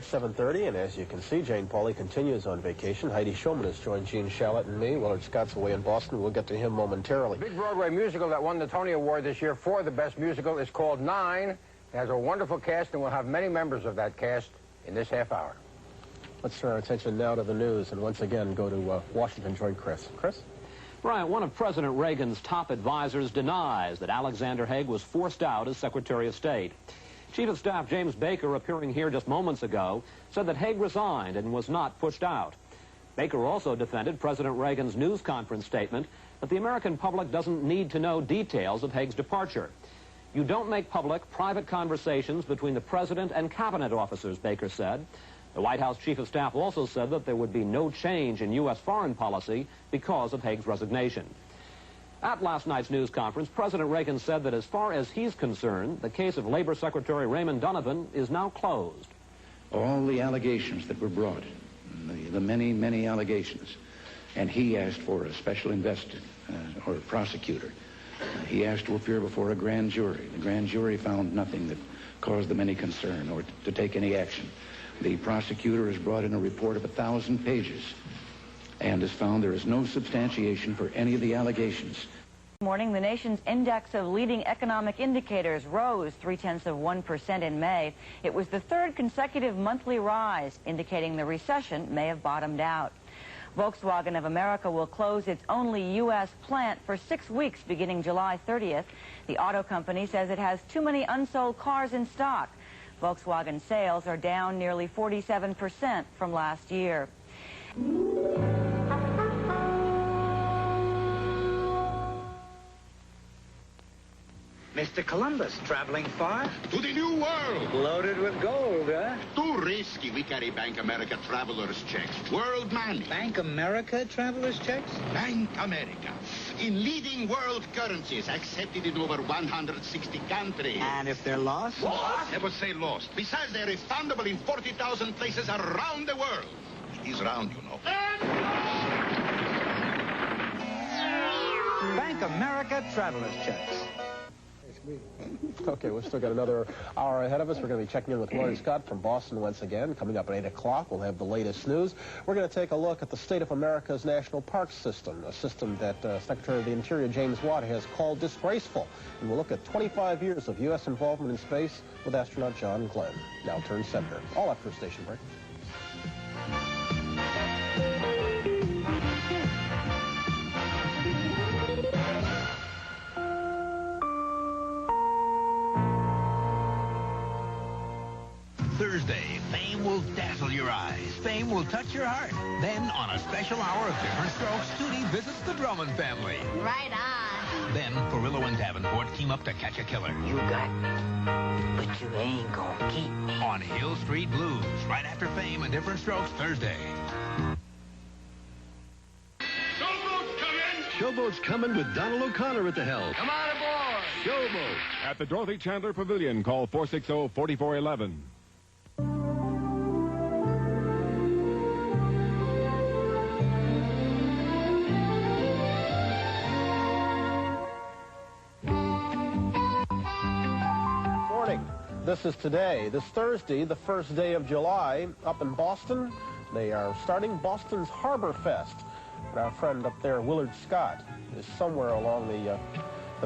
It's 7:30, and as you can see, Jane Pauley continues on vacation. Heidi Shulman has joined Gene Shalit and me. Willard Scott's away in Boston. We'll get to him momentarily. The big Broadway musical that won the Tony Award this year for the best musical is called Nine. It has a wonderful cast, and we'll have many members of that cast in this half hour. Let's turn our attention now to the news, and once again go to Washington. Join Chris. Chris? Brian, one of President Reagan's top advisors denies that Alexander Haig was forced out as Secretary of State. Chief of Staff James Baker, appearing here just moments ago, said that Haig resigned and was not pushed out. Baker also defended President Reagan's news conference statement that the American public doesn't need to know details of Haig's departure. You don't make public private conversations between the president and cabinet officers, Baker said. The White House Chief of Staff also said that there would be no change in U.S. foreign policy because of Haig's resignation. At last night's news conference, President Reagan said that as far as he's concerned, the case of Labor Secretary Raymond Donovan is now closed. All the allegations that were brought, the many, many allegations, and he asked for a special investigator or a prosecutor. He asked to appear before a grand jury. The grand jury found nothing that caused them any concern or to take any action. The prosecutor has brought in a report of 1,000 pages and has found there is no substantiation for any of the allegations. This morning, the nation's index of leading economic indicators rose 0.3% in May. It was the third consecutive monthly rise, indicating the recession may have bottomed out. Volkswagen of America will close its only U.S. plant for 6 weeks beginning July 30th. The auto company says it has too many unsold cars in stock. Volkswagen sales are down nearly 47% from last year. Mr. Columbus, traveling far? To the New World. Loaded with gold, huh? Too risky. We carry Bank America traveler's checks. World money. Bank America traveler's checks? Bank America. In leading world currencies, accepted in over 160 countries. And if they're lost? Lost? Never say lost. Besides, they're refundable in 40,000 places around the world. It is round, you know. Bank America traveler's checks. Okay, we've still got another hour ahead of us. We're going to be checking in with Willard Scott from Boston once again. Coming up at 8 o'clock, we'll have the latest news. We're going to take a look at the state of America's national park system, a system that Secretary of the Interior James Watt has called disgraceful. And we'll look at 25 years of U.S. involvement in space with astronaut John Glenn, now turned senator. All after a station break. Thursday, fame will dazzle your eyes. Fame will touch your heart. Then, on a special hour of Different Strokes, Tootie visits the Drummond family. Right on. Then, Perillo and Davenport team up to catch a killer. You got me, but you ain't gonna keep me. On Hill Street Blues, right after Fame and Different Strokes, Thursday. Showboat's coming! Showboat's coming with Donald O'Connor at the helm. Come on aboard! Showboat. At the Dorothy Chandler Pavilion, call 460-4411. This is today, this Thursday, the first day of July, up in Boston. They are starting Boston's Harbor Fest. And our friend up there, Willard Scott, is somewhere along the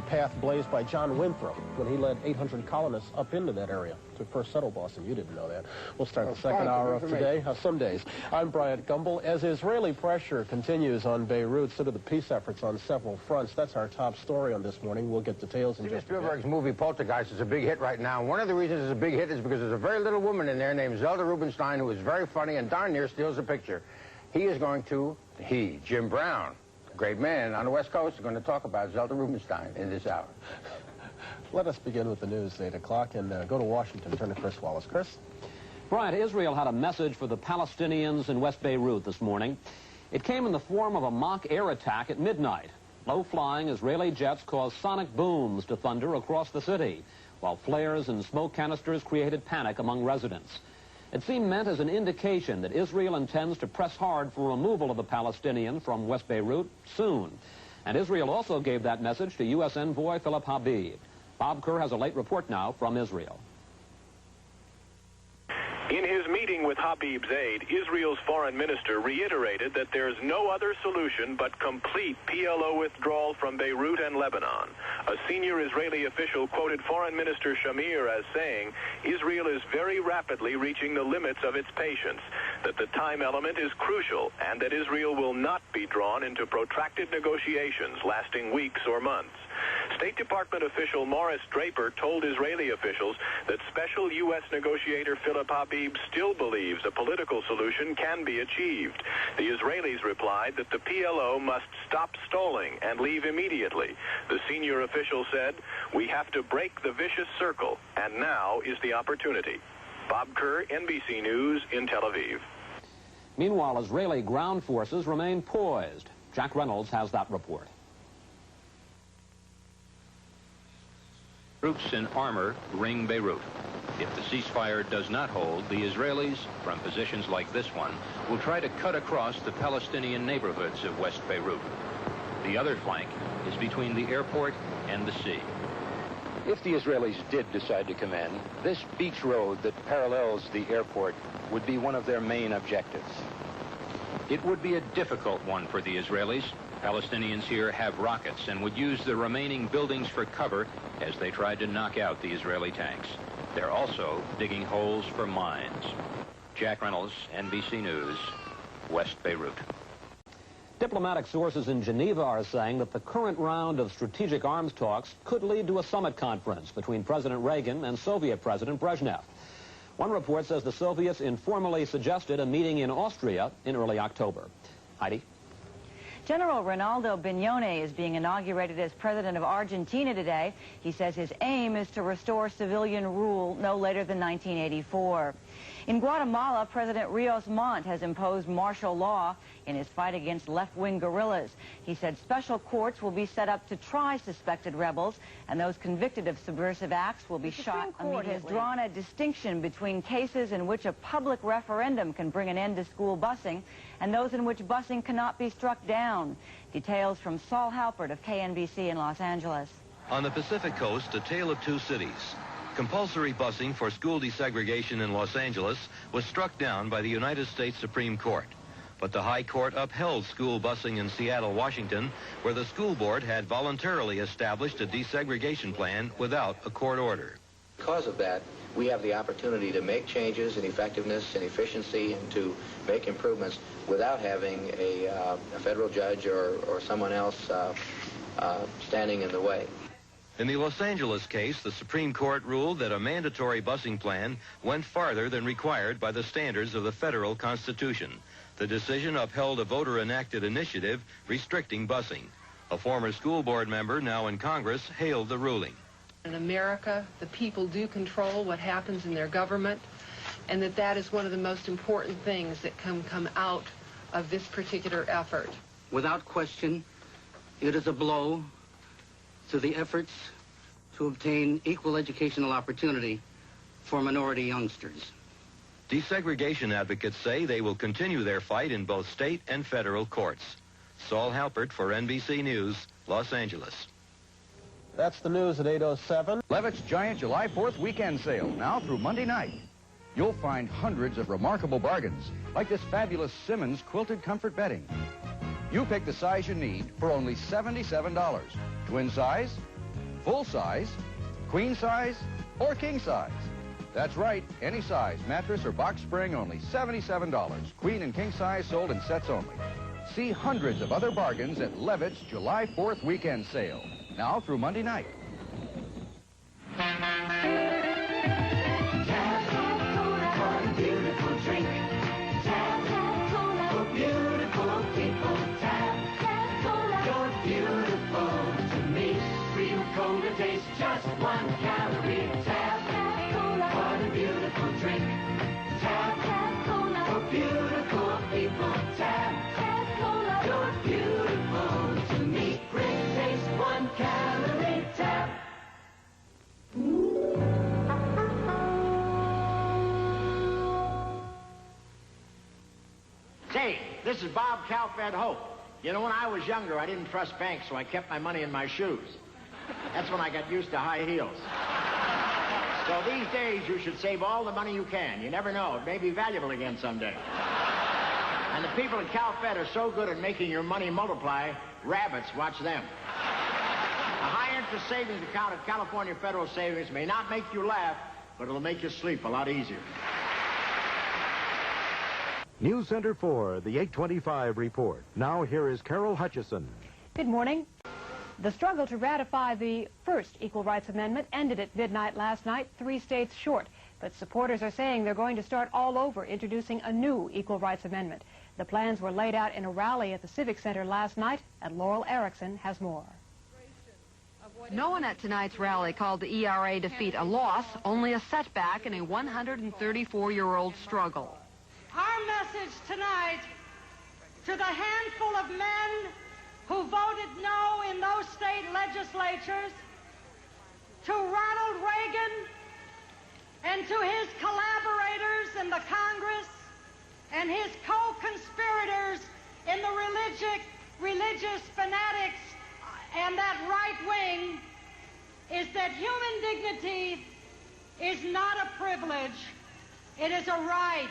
path blazed by John Winthrop when he led 800 colonists up into that area to first settle Boston. You didn't know that. We'll start the second hour of today, some days. I'm Bryant Gumbel. As Israeli pressure continues on Beirut, so do the peace efforts on several fronts. That's our top story on this morning. We'll get details in just a bit. Spielberg's movie Poltergeist is a big hit right now. One of the reasons it's a big hit is because there's a very little woman in there named Zelda Rubinstein who is very funny and darn near steals the picture. Jim Brown, a great man on the West Coast, is going to talk about Zelda Rubinstein in this hour. Let us begin with the news at 8 o'clock and go to Washington. Turn to Chris Wallace. Chris? Brian, Israel had a message for the Palestinians in West Beirut this morning. It came in the form of a mock air attack at midnight. Low-flying Israeli jets caused sonic booms to thunder across the city, while flares and smoke canisters created panic among residents. It seemed meant as an indication that Israel intends to press hard for removal of the Palestinians from West Beirut soon. And Israel also gave that message to U.S. envoy Philip Habib. Bob Kerr has a late report now from Israel. In his meeting with Habib's aide, Israel's foreign minister reiterated that there's no other solution but complete PLO withdrawal from Beirut and Lebanon. A senior Israeli official quoted Foreign Minister Shamir as saying, Israel is very rapidly reaching the limits of its patience, that the time element is crucial, and that Israel will not be drawn into protracted negotiations lasting weeks or months. State Department official Morris Draper told Israeli officials that special U.S. negotiator Philip Habib still believes a political solution can be achieved. The Israelis replied that the PLO must stop stalling and leave immediately. The senior official said, we have to break the vicious circle, and now is the opportunity. Bob Kerr, NBC News in Tel Aviv. Meanwhile, Israeli ground forces remain poised. Jack Reynolds has that report. Troops in armor ring Beirut. If the ceasefire does not hold, the Israelis, from positions like this one, will try to cut across the Palestinian neighborhoods of West Beirut. The other flank is between the airport and the sea. If the Israelis did decide to come in, this beach road that parallels the airport would be one of their main objectives. It would be a difficult one for the Israelis. Palestinians here have rockets and would use the remaining buildings for cover as they tried to knock out the Israeli tanks. They're also digging holes for mines. Jack Reynolds, NBC News, West Beirut. Diplomatic sources in Geneva are saying that the current round of strategic arms talks could lead to a summit conference between President Reagan and Soviet President Brezhnev. One report says the Soviets informally suggested a meeting in Austria in early October. Heidi? General Ronaldo Bignone is being inaugurated as president of Argentina today. He says his aim is to restore civilian rule no later than 1984. In Guatemala, President Rios Montt has imposed martial law in his fight against left-wing guerrillas. He said special courts will be set up to try suspected rebels, and those convicted of subversive acts will be shot immediately. The Supreme Court has drawn a distinction between cases in which a public referendum can bring an end to school busing and those in which busing cannot be struck down. Details from Saul Halpert of KNBC in Los Angeles. On the Pacific Coast, a tale of two cities. Compulsory busing for school desegregation in Los Angeles was struck down by the United States Supreme Court. But the High Court upheld school busing in Seattle, Washington, where the school board had voluntarily established a desegregation plan without a court order. Because of that, we have the opportunity to make changes in effectiveness and efficiency and to make improvements without having a federal judge or someone else standing in the way. In the Los Angeles case, the Supreme Court ruled that a mandatory busing plan went farther than required by the standards of the federal Constitution. The decision upheld a voter-enacted initiative restricting busing. A former school board member, now in Congress, hailed the ruling. In America, the people do control what happens in their government, and that is one of the most important things that can come out of this particular effort. Without question, it is a blow to the efforts to obtain equal educational opportunity for minority youngsters. Desegregation advocates say they will continue their fight in both state and federal courts. Saul Halpert for NBC News, Los Angeles. That's the news at 8:07. Levitt's giant July 4th weekend sale, now through Monday night. You'll find hundreds of remarkable bargains, like this fabulous Simmons quilted comfort bedding. You pick the size you need for only $77. Twin size, full size, queen size, or king size. That's right, any size, mattress or box spring, only $77. Queen and king size sold in sets only. See hundreds of other bargains at Levitt's July 4th weekend sale, now through Monday night. Beautiful drink. Tap, tap, cola. For beautiful people. Tap, tap, cola. You're beautiful to me. Real cola tastes just 1 calorie. Tap, tap, cola. What a beautiful drink. Tap, tap, cola. For beautiful people. Tap, tap, cola. You're beautiful to me. Great taste, 1 calorie. Tap. Say, this is Bob Calfed Hope. You know, when I was younger, I didn't trust banks, so I kept my money in my shoes. That's when I got used to high heels. So these days, you should save all the money you can. You never know. It may be valuable again someday. And the people at CalFed are so good at making your money multiply, rabbits, watch them. A high-interest savings account at California Federal Savings may not make you laugh, but it'll make you sleep a lot easier. News Center 4, the 825 report. Now here is Carol Hutchison. Good morning. The struggle to ratify the first Equal Rights Amendment ended at midnight last night, 3 states short. But supporters are saying they're going to start all over, introducing a new Equal Rights Amendment. The plans were laid out in a rally at the Civic Center last night, and Laurel Erickson has more. No one at tonight's rally called the ERA defeat a loss, only a setback in a 134-year-old struggle. Our message tonight to the handful of men who voted no in those state legislatures, to Ronald Reagan and to his collaborators in the Congress and his co-conspirators in the religious fanatics and that right wing, is that human dignity is not a privilege, it is a right.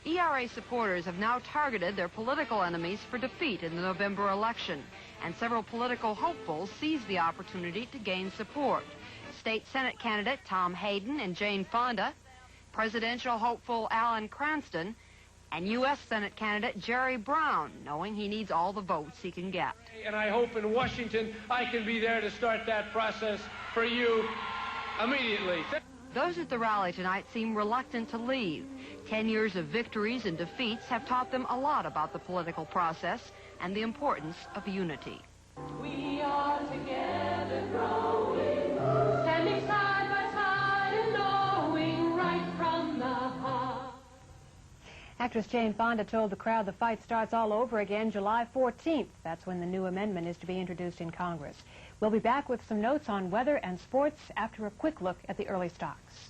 ERA supporters have now targeted their political enemies for defeat in the November election, and several political hopefuls seized the opportunity to gain support. State Senate candidate Tom Hayden and Jane Fonda, presidential hopeful Alan Cranston, and U.S. Senate candidate Jerry Brown, knowing he needs all the votes he can get. And I hope in Washington I can be there to start that process for you immediately. Those at the rally tonight seem reluctant to leave. 10 years of victories and defeats have taught them a lot about the political process and the importance of unity. We are together growing, standing side by side and knowing right from the heart. Actress Jane Fonda told the crowd the fight starts all over again July 14th. That's when the new amendment is to be introduced in Congress. We'll be back with some notes on weather and sports after a quick look at the early stocks.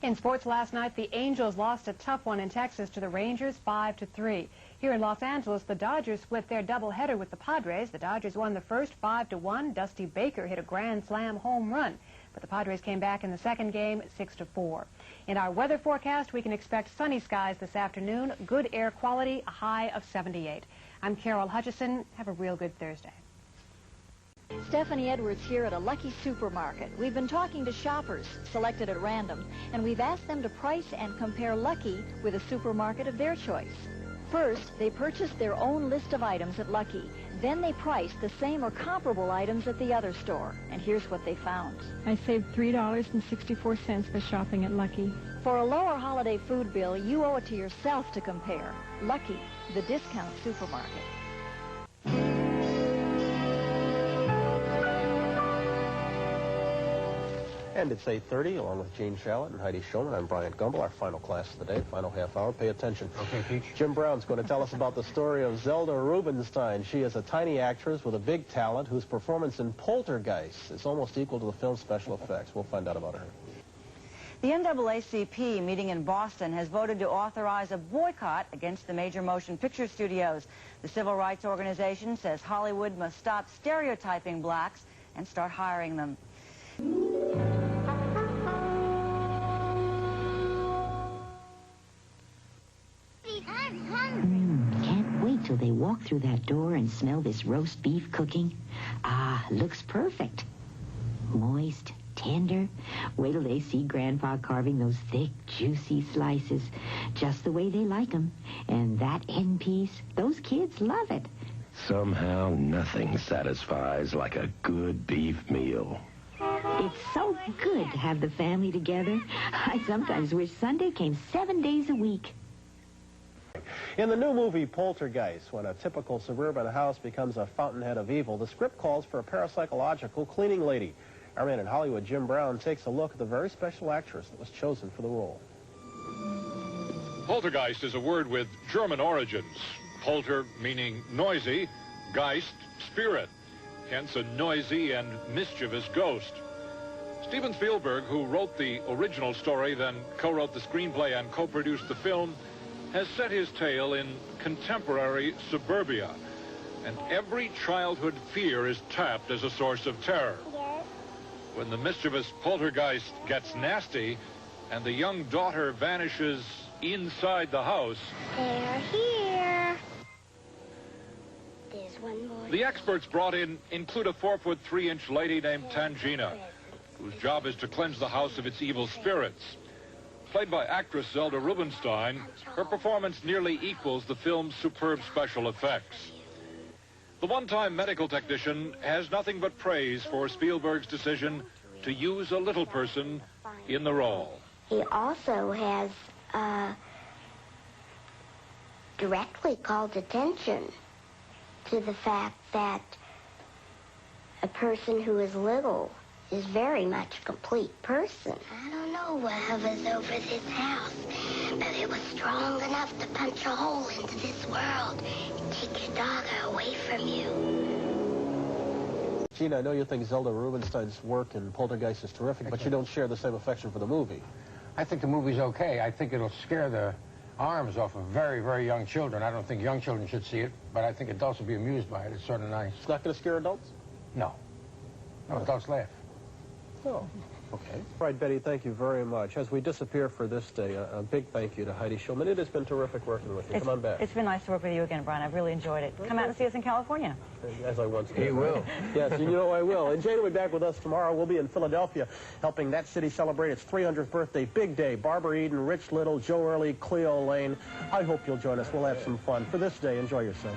In sports last night, the Angels lost a tough one in Texas to the Rangers 5-3. Here in Los Angeles, the Dodgers split their doubleheader with the Padres. The Dodgers won the first 5-1. Dusty Baker hit a grand slam home run, but the Padres came back in the second game 6-4. In our weather forecast, we can expect sunny skies this afternoon, good air quality, a high of 78. I'm Carol Hutchison. Have a real good Thursday. Stephanie Edwards here at a Lucky Supermarket. We've been talking to shoppers selected at random, and we've asked them to price and compare Lucky with a supermarket of their choice. First, they purchased their own list of items at Lucky. Then they priced the same or comparable items at the other store. And here's what they found. I saved $3.64 by shopping at Lucky. For a lower holiday food bill, you owe it to yourself to compare. Lucky, the discount supermarket. And it's 8:30, along with Gene Shalit and Heidi Shulman. I'm Bryant Gumbel, our final class of the day, final half hour. Pay attention. Okay, Peach. Jim Brown's going to tell us about the story of Zelda Rubinstein. She is a tiny actress with a big talent whose performance in Poltergeist is almost equal to the film's special effects. We'll find out about her. The NAACP, meeting in Boston, has voted to authorize a boycott against the major motion picture studios. The civil rights organization says Hollywood must stop stereotyping blacks and start hiring them. Can't wait till they walk through that door and smell this roast beef cooking. Ah, looks perfect. Moist, tender. Wait till they see Grandpa carving those thick, juicy slices, just the way they like them. And that end piece, those kids love it. Somehow nothing satisfies like a good beef meal. It's so good to have the family together. I sometimes wish Sunday came 7 days a week. In the new movie Poltergeist, when a typical suburban house becomes a fountainhead of evil, the script calls for a parapsychological cleaning lady. Our man in Hollywood, Jim Brown, takes a look at the very special actress that was chosen for the role. Poltergeist is a word with German origins. Polter meaning noisy, Geist, spirit. Hence a noisy and mischievous ghost. Steven Spielberg, who wrote the original story, then co-wrote the screenplay and co-produced the film, has set his tale in contemporary suburbia. and every childhood fear is tapped as a source of terror. When the mischievous poltergeist gets nasty and the young daughter vanishes inside the house, they're here. There's one more. The experts brought in include a 4'3" lady named Tangina, whose job is to cleanse the house of its evil spirits. Played by actress Zelda Rubinstein, her performance nearly equals the film's superb special effects. The one-time medical technician has nothing but praise for Spielberg's decision to use a little person in the role. He also has directly called attention to the fact that a person who is little is very much a complete person. I don't know what hovers over this house, but it was strong enough to punch a hole into this world and take your daughter away from you. Gene, I know you think Zelda Rubinstein's work in Poltergeist is terrific, but you don't share the same affection for the movie. I think the movie's okay. I think it'll scare the arms off of very, very young children. I don't think young children should see it, but I think adults will be amused by it. It's sort of nice. It's not going to scare adults? No. No, adults laugh. Oh, okay. All right, Betty, thank you very much. As we disappear for this day, a big thank you to Heidi Schulman. It has been terrific working with you. Come on back. It's been nice to work with you again, Brian. I've really enjoyed it. Come out and see us in California. As I once did. He will. Yes, you know I will. And Jane will be back with us tomorrow. We'll be in Philadelphia helping that city celebrate its 300th birthday. Big day. Barbara Eden, Rich Little, Joe Early, Cleo Lane. I hope you'll join us. We'll have some fun. For this day, enjoy yourself.